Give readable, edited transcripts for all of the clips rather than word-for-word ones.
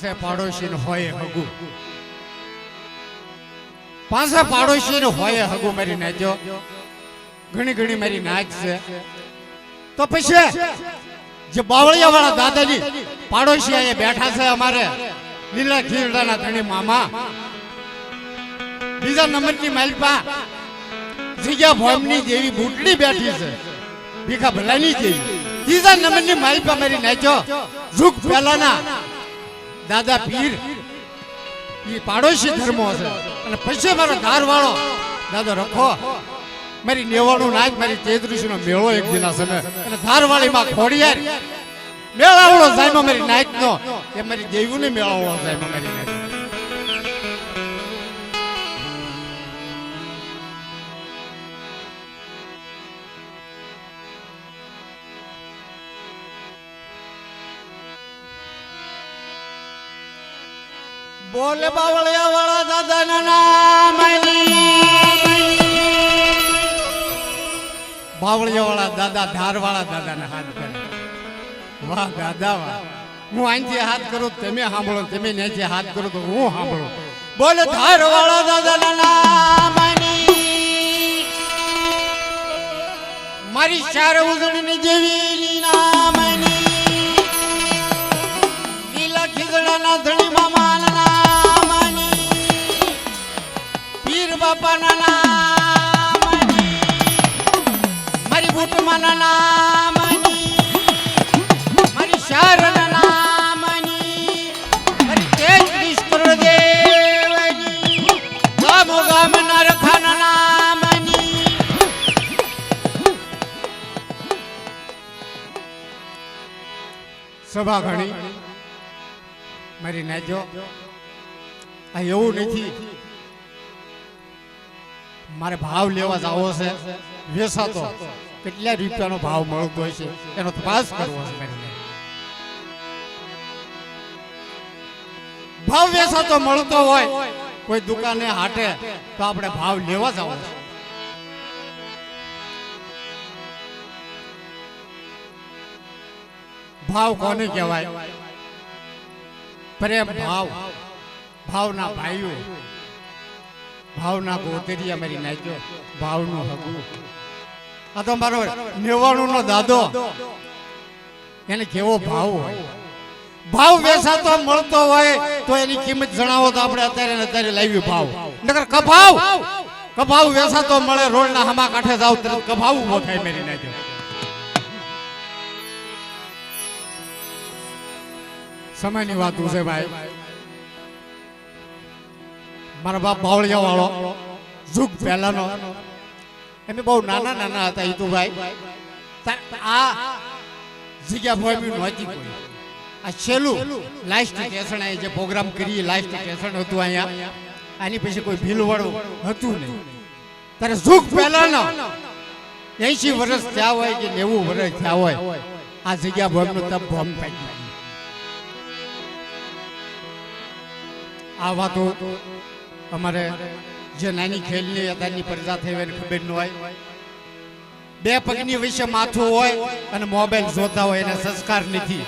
પાસે પાડોશી હોય હગુ, પાસે પાડોશી હોય હગુ મારી નાચો. ઘણી ઘણી મારી નાચ છે. તો પછી જે બાવળિયા વાળા દાદાજી પાડોશી અહીંયા બેઠા છે અમારે લીલા ખીરડાના ધણી મામા. બીજા નંબરની માલપા જીગા ભોમની જેવી બુટડી બેઠી છે, ભીખા ભલાની જેવી. ત્રીજા નંબરની માલપા મારી નાચો ઝુક પહેલાના દાદા પીર, એ પાડોશી ધર્મો છે. અને પછી મારો ધારવાળો દાદો રખો મારી નેવાણું નાચ, મારી તેત્રીસનો મેળો એક દિના સમય. અને ધારવાળીમાં ખોડિયાર મેળાવડો સાહેબ મારી નાચ નો, એ મારી દેવું ને મેળાવડો સાહેબ મારી નાચ. બોલ બાવળિયા વાળા દાદા ના નામ, બાવળિયા વાળા દાદા ધાર વાળા દાદા ને હાથ કરે. વાહ દાદા વાહ. હું અહીંથી હાથ કરું તમે સાંભળો, તમે ત્યાંથી હાથ કરો તો હું સાંભળું. બોલ ધાર વાળા દાદા ના નામ, મારી ચાર ઉજળી જેવી નામની, લીલા ખીજડા ના ધણી મામા બાપાના નામની, મારી બુટમાના નામની, મારી શારના નામની, મારી તેત્રીસ કરોડ દેવની, ગામો ગામના રખાના નામની. સભા ઘણી મારી નાજો. આ એવું નથી મારે ભાવ લેવા જાવો છે, વેસાતો કેટલા રૂપિયાનો ભાવ મળતો હોય છે એનો તપાસ કરવો છે. ભાવ વેસાતો મળતો હોય કોઈ દુકાને હાટે તો આપણે ભાવ લેવા જાવો છે. ભાવ કોને કહેવાય? પ્રેમ ભાવ, ભાવના ભાઈઓ, ભાવના ગોતરિયા મારી નાખ્યો, ભાવનું હગું. આ તો મારો નેવાણું નો દાદો, એને કેવો ભાવ હોય. ભાવ વેસાતો મળતો હોય તો એની કિંમત જણાવો તો આપણે અત્યારે લાવી ભાવ. નકર કભાવ વેસાતો મળે રોડના હમા કાંઠે જાવ તરત કભાવ ઉભો થાય મારી નાખ્યો. સમયની વાત છે ભાઈ. મારા બાપ બાવળિયા વાળો ઝુક પહેલાનો, એમ બહુ નાના નાના હતા ઈ તો ભાઈ. આ જગ્યા ભોયમી નહોતી કોઈ. આ છેલ્લું લાસ્ટ સ્ટેશન જે પ્રોગ્રામ કરી લાસ્ટ સ્ટેશન હતું અહીંયા. આની પછી કોઈ ભીલવાળું હતું નહીં. ત્યારે ઝુક પહેલાનો 80 વર્ષ થયા હોય કે 90 વર્ષ થયા હોય, આ જગ્યા ભોયમનું તપ ભોમ પાકી. આ વાતો અમારે જે નાની ખેલની અત્યારની પ્રજા થઈ હોય ખબર ન હોય. બે પગની વિશે માથું હોય અને મોબાઈલ જોતા હોય એને સંસ્કાર નથી.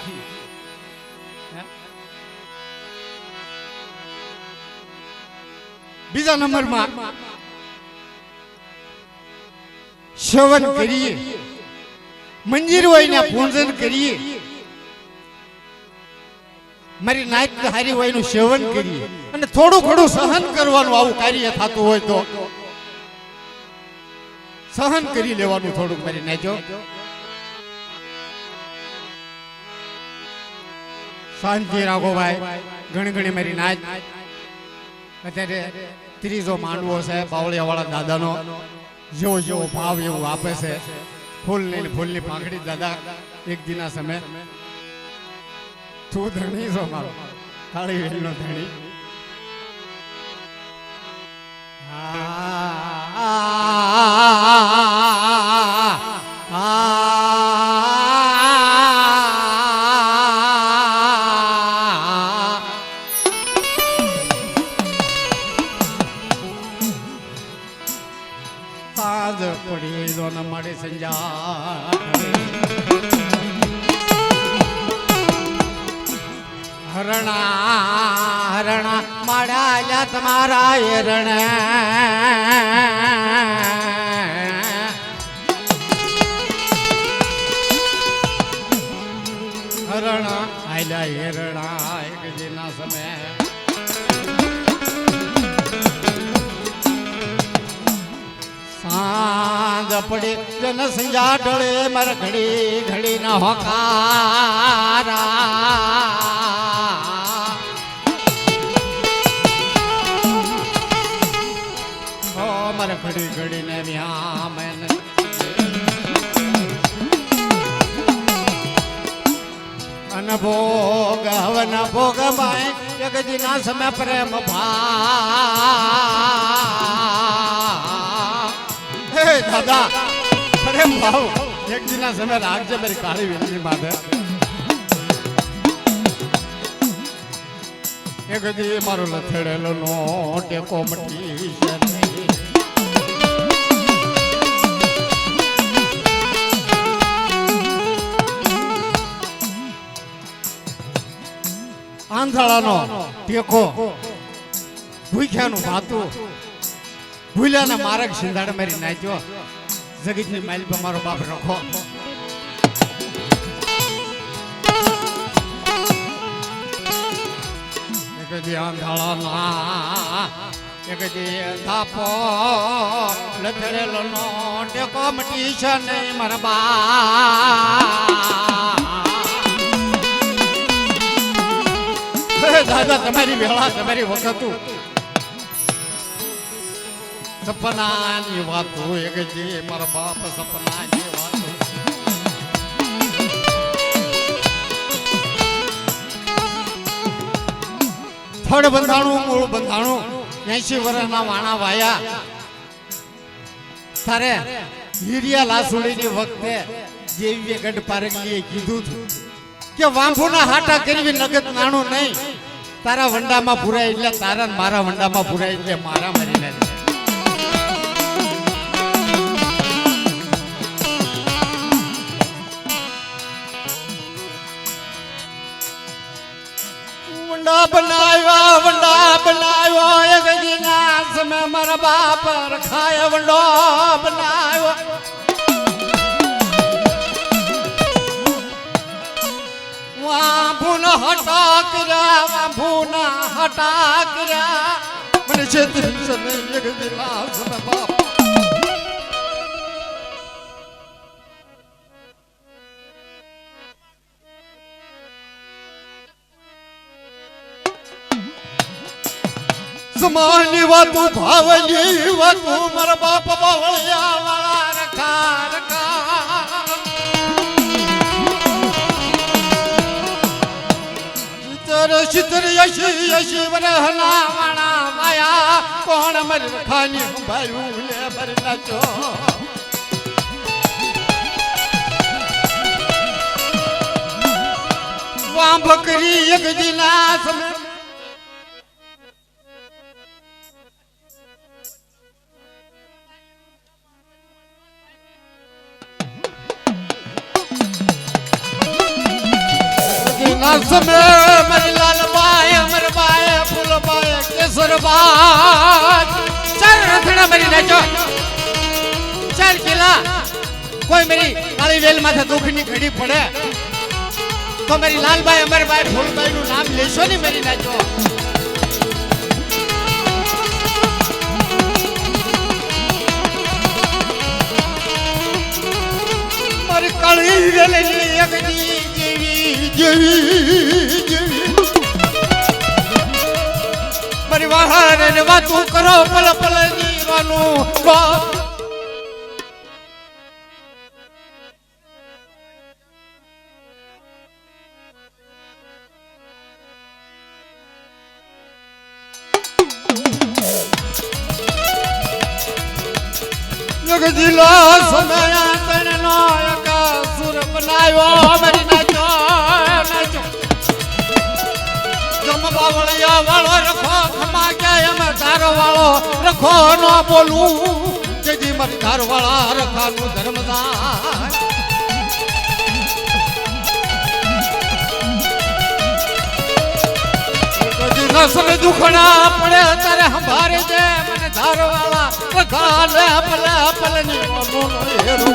બીજા નંબરમાં શ્રવણ કરીએ, મંદિર હોય ને પૂજન કરીએ, મારી નાચ હારી હોય નું સેવન કરીએ અને થોડું ઘણું સહન કરવાનું. આવું કાર્ય થતું હોય તો સહન કરી લેવાનું થોડુંક મારી નાચો. શાંતિ રાખો ભાઈ. ઘણી ઘણી મારી નાચ અત્યારે ત્રીજો માંડવો છે બાવળિયા વાળા દાદાનો. જેવો જેવો ભાવ એવું આપે છે. ફૂલની પાંખડી દાદા એક દિના સમય તું ધણી છો મારો કાળી વેલનો ધણી. આજ પડી દો ન મળે સંજા હરણા હરણા માળ્યા તમારા એરણ હરણા આયલા હેરણા એક જેના સમય સાંજ પડે જન સંજા ઢળે મારે ઘડી ઘડી ના હોકારા મારે ઘડી ઘડી ને વ્યામન અનભોગ હવન ભોગ માય જગદી ના સમય પ્રેમ હે દાદા પ્રેમ ભાવ એક દિના સમય રાખજે મારી કાળી વેલની માથે એક દી મારો લથડેલો નો ટેકો મટી છે આંધળાનો ટેકો ભૂખ્યાનું ભાતું ભૂલ્યાના માર્ગ સિંધાડ મારી નાખ્યો જગતની માઇલ પર મારો બાપ રખો એક દી આંધળાના એક દી થાપો લથડેલો નો ટેકો મટી છે નહીં મારા બા દાદા તમારી વેળા તમારી વખતું સપનાની વાતો એક જે મારા બાપ સપનાની વાતો ફળ બંધાણું મૂળ બંધાણું 80 વર્ષના વાણા વાયા તારે હીરિયા લાસુડીની વખતે જેવી ગઢ પારગલીએ કીધું હતું કે વાંભુના હાટા કરવી નગદ નાણું નહીં તારા વંડામાં પુરાય એટલે તારા મારા વંડામાં પુરાય એટલે મારા મરી લે વંડા બનાવ્યો એક દીના સમય મારા બાપ રખાય વંડો બનાવ્યો વાંભુના હટા કર્યા વાંભુના હટા કર્યા મને છેતરી છે નહીં એક દિલા સમય બાપ સમાની વાતું ભાવલી વાતું મારા બાપ બાવળિયા વાળા રખા રખા ચિત્ર યશી યશી વરહના વાણા માયા કોણ મર રખાની ભાયું લે મર નાચો વાં ભકરી એક દિના સમય समय मरी लाल बाय अमर बाय फूल बाय केसर बाय चार रथड़ा मरी नाचो चार किला कोई मेरी काली वेल माथे दुखनी घड़ी पड़े तो मेरी लाल बाय अमर बाय फूल बाय नु नाम लेशो नहीं मेरी नाचो मारी काली वेल एक जेवी મારી વાહર ને વાતું કરો પલ પલ જીવાનું જગજીલા સમયા તણનો એક સુર બનાવ્યો મારી નાચો નાચો જમ બાવળિયા વાળો રખો ખમા ક્યાં એમ ધાર વાળો રખો ન બોલું જજી મારી ધાર વાળા રખાનું ધર્મદાન નસર દુખડા પડે તારે સંભારે છે મને ધારવાળા રખાલે પલે પલની મોનો હેરો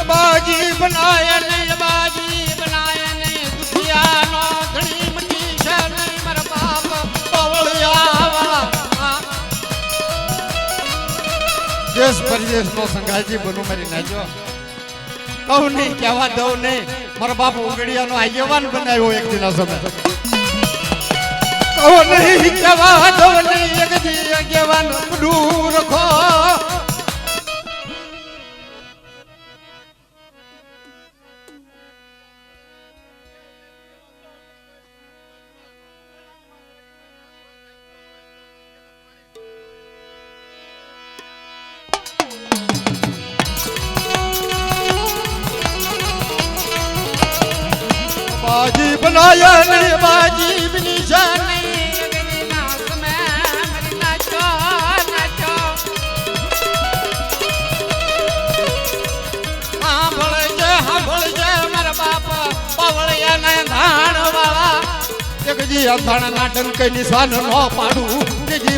बाजी बनाया नहीं दुखिया नो घणी मटी छे नहीं मर बाप पवलिया वाला देश परदेश नो संगाजी बनु मेरी नाचो कहू नहीं कहवा दो नहीं मारा बाप उगड़िया नो आयवान बनायो एक दिन समय कहू नहीं कहवा दो नहीं एक दिन आयवान दूर रखो बाजी बनाया नहीं बाजी निशानी नाचो नाचो हाँ बोल जे मारा बाप पवलिया ने धान वाला एक जी धान ना डंक निशान नो पाडू जी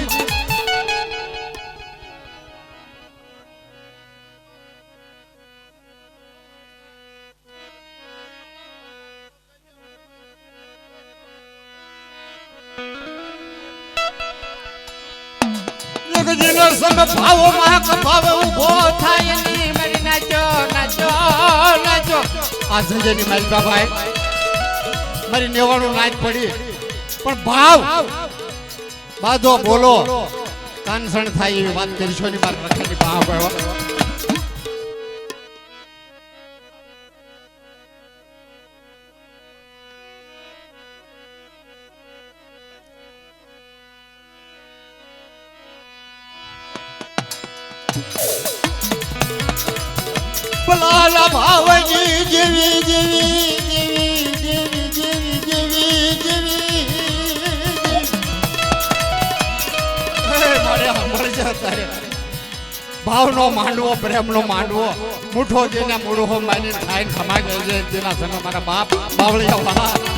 संग भाव माक भाव उभो थाय नी मेरी नाचो नाचो नाचो आ संजयनी मारी बाबाए मारी नेवाणो नाच पड़ी पण भाव बादो बोलो कानसण थाय एवी वात करशो नी मार रखानी भाव गयो लाला भावजी जीवी जीवी जीवी जीवी जीवी जीवी जीवी मारे हमर जतारे भावनो मांडवो प्रेमनो मांडवो मुठो देने मुड़ो मानी खाइन खमा गए जेना संग मारा बाप बावलिया वाला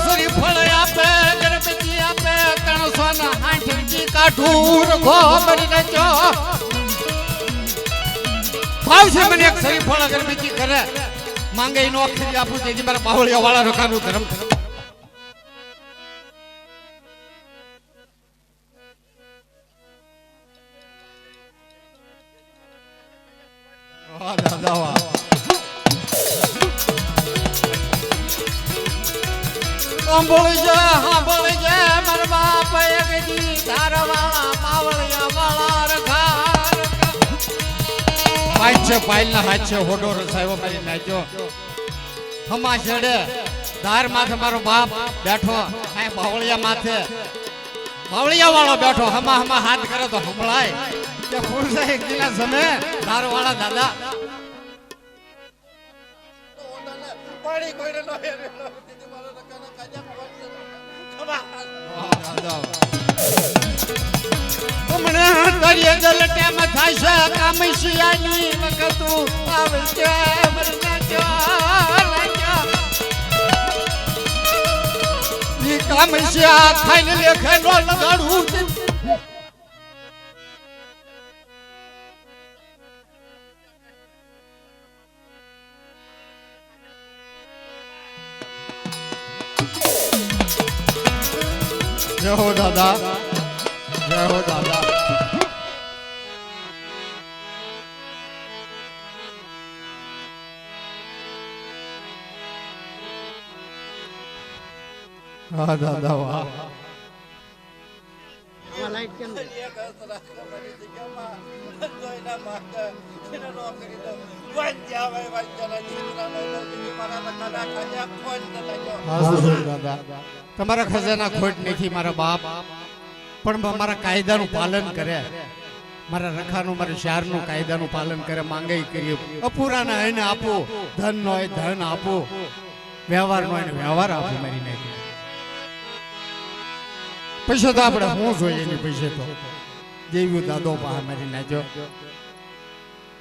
श्री फल आपे गणपति आपे कणसोना हांठी काठूर घोमर नचो भाव से मैंने एक श्री फल गणपति करे मांगे इनो अखरी आपू तेजी मारा बावलिया वाला रखानु धर्म वाह दादा वाह बोल जा मर बाप एक दी धारवाला पावलिया वाला रखा पाइल ना हाथ से होडो रसायो मारी नाचो हमा छड़े धार माथे मारो बाप बैठो है बावलिया माथे बावलिया वाला बैठो हमा हाथ करे तो हमलाए के फूल से एक दिन समय धार वाला दादा पानी कोई न लो तुमने दरिया दल टेम थाशा कामशियानी वकतु आवचे मरना जो ये कामशिया खाइन लेखे नो लगाड़ू जय हो दादा जय हो दादा हाँ दादा वाह લાઈટ કેમ દે એક અસરા મારી જગ્યામાં જોઈના માતા એને નો કરી દો વાંચ્યા ભાઈ વાંચ્યા દીકરાનો દીકરી મારા નકાના ખાજા ફોન ન લાગ્યો હા દાદા તમારા ખજાના ખોટ નથી મારા બાપ પણ મારા કાયદાનું પાલન કરે મારા રખાનું મારા શહેરનું કાયદાનું પાલન કરે માંગાઈ કરીએ અપૂરાના એને આપો ધન નો હોય ધન આપો વ્યવહાર નો હોય વ્યવહાર આપો મારી નાખી પૈસા તો આપણે હું જોઈએ એની પૈસે તો જેવું દાદો પાસે મારી નાખ્યો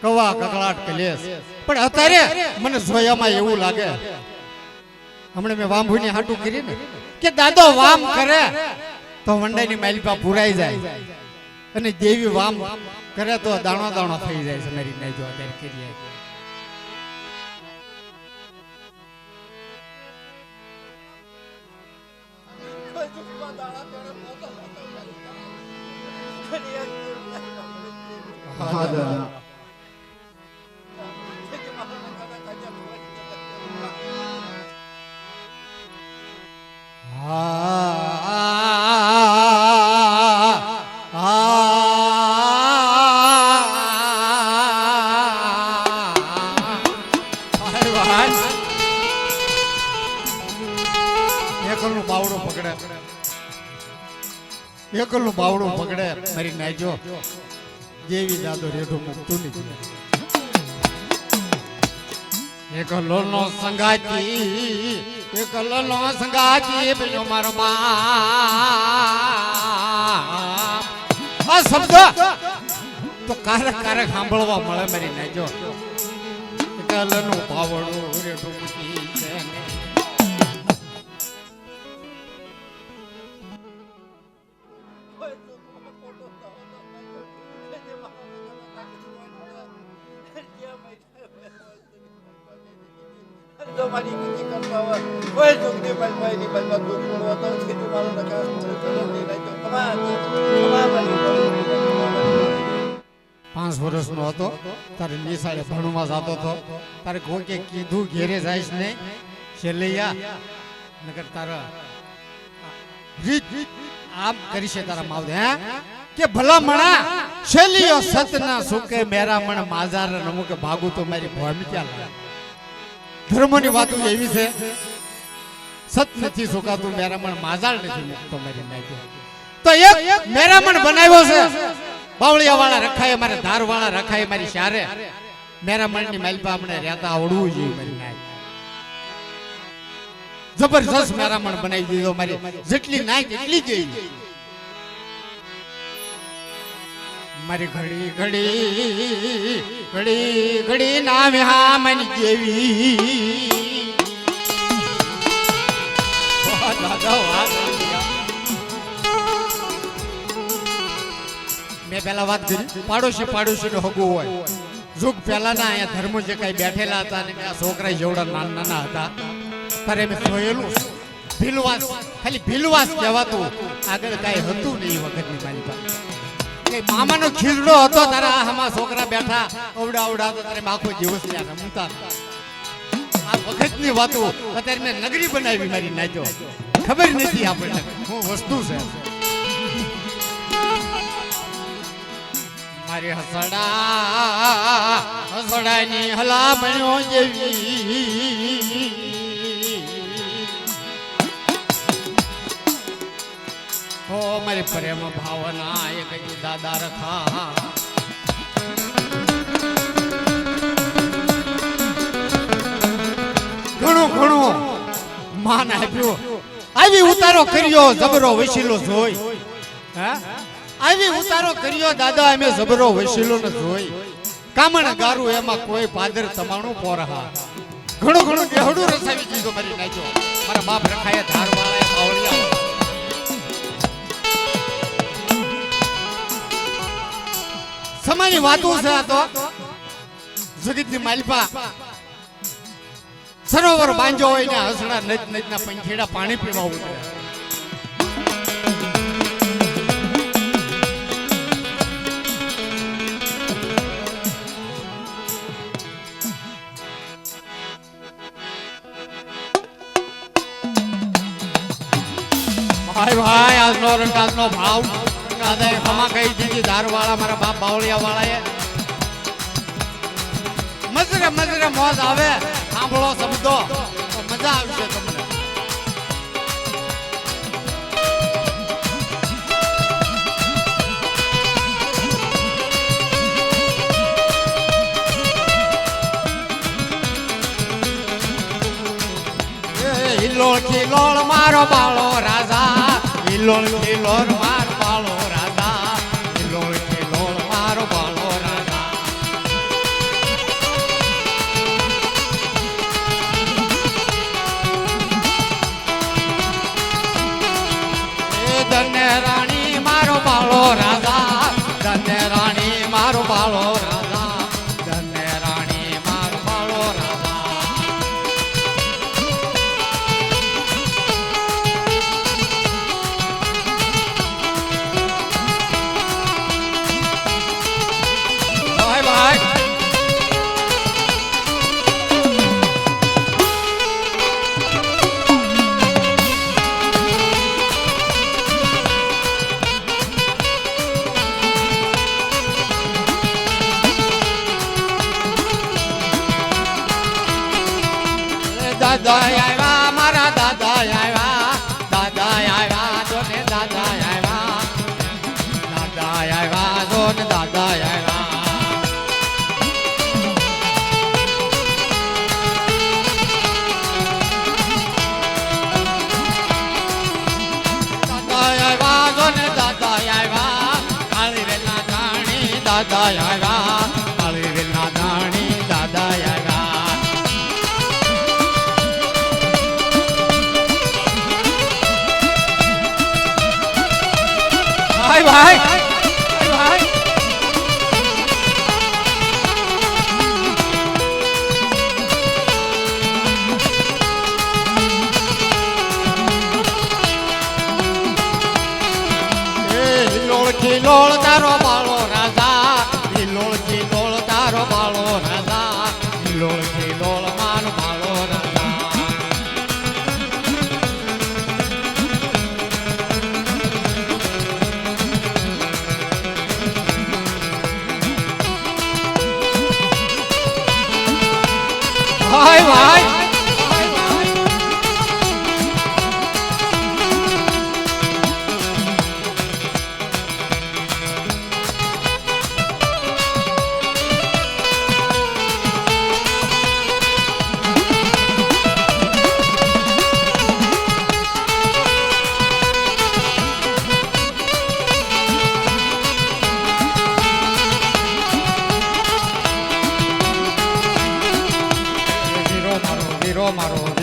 કવા કકળાટ કલેશ પણ અત્યારે મને જોયામાં એવું લાગે હમણાં મેં વાંભુની હાટું કરી ને કે દાદો વામ કરે તો વંડાઈની માલિપા પુરાઈ જાય અને દેવી વામ કરે તો દાણો દાણો થઈ જાય છે મારી નાખ્યો અત્યારે કરીએ હા દાદા એકલનું બાવડું પકડે એકલનું બાવડું પકડે મારી નાખજો જેવી દાદો રેઢું મૂકતું નહીં એકલો નો સંગાતી એકલો નો સંગાતી બન્યો મારો બાપ આ શબ્દ તો કારક કારક સાંભળવા મળે મારી નાખજો એકલનું બાવડું રેઢું મૂકી છે જો મારી કીધી કરતા હોય જોગની ભાઈ દુઃખ પડવા તો છે મારો નકાર નહીં લાગ્યો કમા પાંચ વર્ષનો હતો તારે નિશાળે ભણવા જતો હતો તારે કોકે કીધું ઘેરે જઈશ નહીં છેલ્લૈયા નકર તારા રીત આમ કરી છે તારા માવદે હે કે ભલા મણા છેલ્લીઓ સતના સુકે મેરા મણ માજાર નમુકે ભાગુ તો મારી ભોમી ક્યાં લાગે ધર્મની વાતો એવી છે સત નથી સુકાતું મેરામણ માજાળ નથી મુકતો મારી નાખ્યો તો એક મેરામણ બનાવ્યો છે બાવળિયા વાળા રખાય મારે ધાર વાળા રખાય મારી શારે મેરામણ ની માલપા હમણે રહેતા આવડવું જોઈએ મારી નાખ જબરજસ્ત મેરામણ બનાવી દીધો મારી જેટલી નાખ એટલી જેવી મારી ઘડી ઘડી ઘડી ઘડી નામ હા મની જેવી મેં પેલા વાત કરી પાડોશી પાડોશી નો હગું હોય જુગ પેલા ના અહીંયા ધર્મ જે કઈ બેઠેલા હતા ને આ છોકરા જેવડા નાના નાના હતા ત્યારે મેં જોયેલું ભીલવાસ ખાલી ભીલવાસ કહેવાતું આગળ કઈ હતું નહીં વખતની મારી પાસે મામાનો ખીજડો હતો તારા આમાં છોકરા બેઠા અવડા અવડા તો તારે આખો દિવસ ત્યાં રમતા આ વખતની વાતો અત્યારે મેં નગરી બનાવી મારી નાખ્યો ખબર નથી આપણને હું વસ્તુ છે મારી હસડાની હલા બન્યો જેવી ઓ મારી પ્રેમ ભાવના એક દાદા રખા ઘણો ઘણો માન આપ્યો આવી ઉતારો કર્યો જબરો વસીલો જોઈ હા આવી ઉતારો કર્યો દાદા અમે જબરો વસીલો ન જોઈ કામણ ગારું એમાં કોઈ પાદર તમાણું પોરહા ઘણું ઘણું દેહડું રસાવી દીધો મારી નાખ્યો મારા બાપ રખાયા ધારવાળા બાવળિયા સમાની વાતો છે આ તો જગતની માલપા સરોવર બાંજો હોય ને હસડા નજ નજના પંખેડા પાણી પીવા ઉતરે ભાઈ ભાઈ આજનો રંગાસનો ભાવ દાદાએ ખમા કહી દીધી ધારવાળા મારા બાપ બાવળિયા વાળાએ મજરે મજરે મોજ આવે સાંભળો શબ્દો તો મજા આવશે તમને હિલોળ ખિલોળ મારો બાળો રાજા હિલોળ ખિલોળ મારો બાળો રાજા હિલોળ ખિલોળ મારો બાળો રાજા એ ધન્ય રાણી મારો બાળો રાજા ધન્ય રાણી મારો બાળો રાજા ધન્ય રાણી મારો બાળો રાજા ભાઈ દાદા આવ્યા મારા દાદા આવ્યા જોને દાદા આવ્યા જોને દાદા આવ્યા દાદા આવ્યા કાળી વેલના ધાણી દાદા આવ્યા કાળી વેલના ધાણી દાદા આવ્યા ભાઈ ભાઈ ખિલોળ તારો બાળો રાજા ખિલોળ ખિલોળ તારો બાળો રાજા ખિલોળ ખિલોળ મારો બાળો રાજા ભાઈ ભાઈ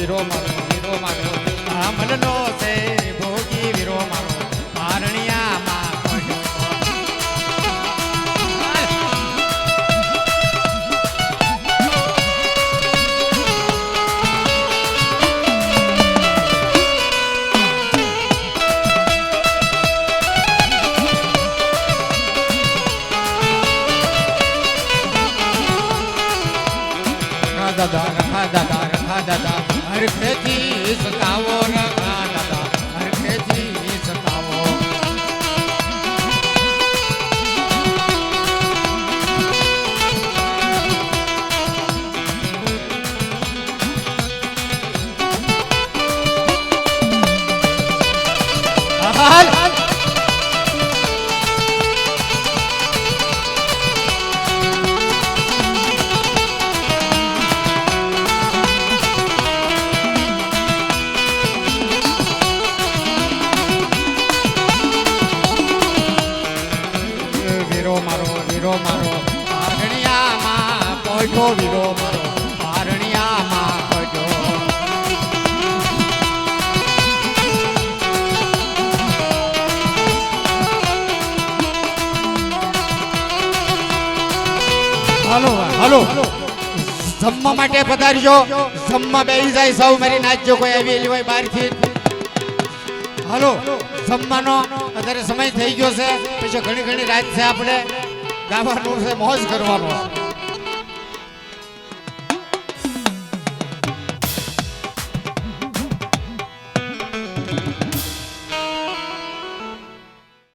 વીરો મારો આ મનનો છે ભોગી વીરો મારો પારણિયામાં પડ્યો દાદા હરખેથી સતાવો રખા દાદા હરખેથી સતાવો વીરો મારો પારણિયામાં પહોંચો વીરો મારો પારણિયામાં પહોંચો હાલો જમવા માટે પધારજો જમવા બેસી જાય સૌ મારી નાચજો કોઈ આવેલી હોય બહારથી હાલો જમવાનો અત્યારે સમય થઈ ગયો છે પછી ઘણી રાત છે આપણે ગાવાનું છે મોજ કરવાનો